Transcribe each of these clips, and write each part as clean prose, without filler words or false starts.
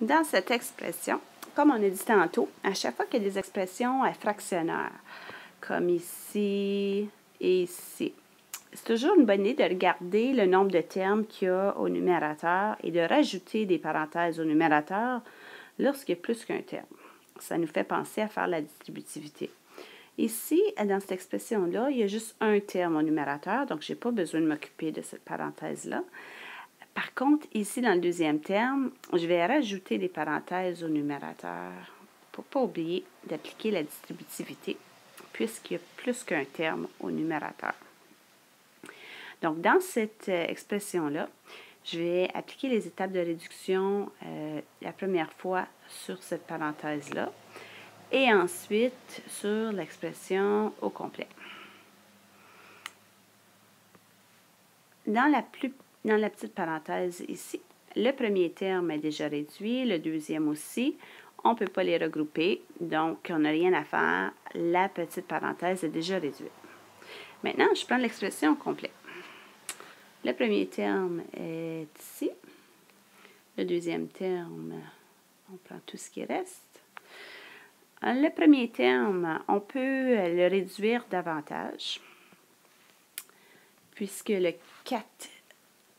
Dans cette expression, comme on a dit tantôt, à chaque fois qu'il y a des expressions à fractionnaire, comme ici et ici, c'est toujours une bonne idée de regarder le nombre de termes qu'il y a au numérateur et de rajouter des parenthèses au numérateur lorsqu'il y a plus qu'un terme. Ça nous fait penser à faire la distributivité. Ici, dans cette expression-là, il y a juste un terme au numérateur, donc je n'ai pas besoin de m'occuper de cette parenthèse-là. Par contre, ici, dans le deuxième terme, je vais rajouter des parenthèses au numérateur pour ne pas oublier d'appliquer la distributivité, puisqu'il y a plus qu'un terme au numérateur. Donc, dans cette expression-là, je vais appliquer les étapes de réduction la première fois sur cette parenthèse-là et ensuite sur l'expression au complet. Dans la petite parenthèse ici, le premier terme est déjà réduit, le deuxième aussi. On ne peut pas les regrouper, donc on n'a rien à faire. La petite parenthèse est déjà réduite. Maintenant, je prends l'expression au complet. Le premier terme est ici. Le deuxième terme, on prend tout ce qui reste. Le premier terme, on peut le réduire davantage, puisque le 4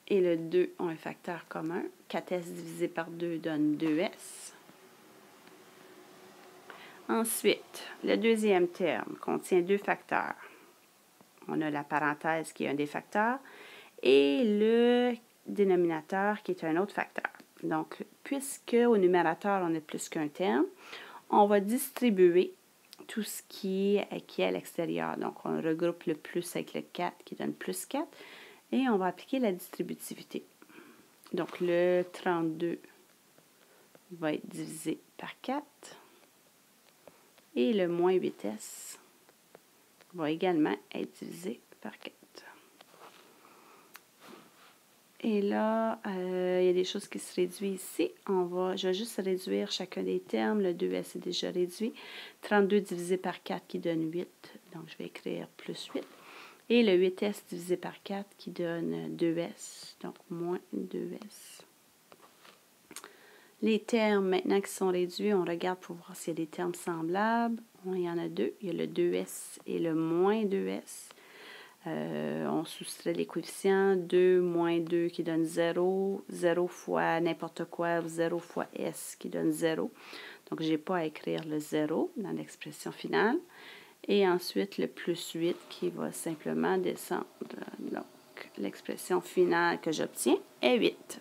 et le 2 ont un facteur commun. 4s divisé par 2 donne 2s. Ensuite, le deuxième terme contient deux facteurs. On a la parenthèse qui est un des facteurs et le dénominateur qui est un autre facteur. Donc, puisque au numérateur, on a plus qu'un terme, on va distribuer tout ce qui est à l'extérieur. Donc, on regroupe le plus avec le 4 qui donne plus 4 et on va appliquer la distributivité. Donc, le 32 va être divisé par 4 et le moins 8s va également être divisé par 4. Et là, il y a des choses qui se réduisent ici. Je vais juste réduire chacun des termes. Le 2s est déjà réduit. 32 divisé par 4 qui donne 8. Donc, je vais écrire plus 8. Et le 8s divisé par 4 qui donne 2s. Donc, moins 2s. Les termes, maintenant qui sont réduits, on regarde pour voir s'il y a des termes semblables. Il y en a deux. Il y a le 2s et le moins 2s. On soustrait les coefficients, 2 moins 2 qui donne 0, 0 fois n'importe quoi, 0 fois s qui donne 0. Donc, je n'ai pas à écrire le 0 dans l'expression finale. Et ensuite, le plus 8 qui va simplement descendre. Donc, l'expression finale que j'obtiens est 8.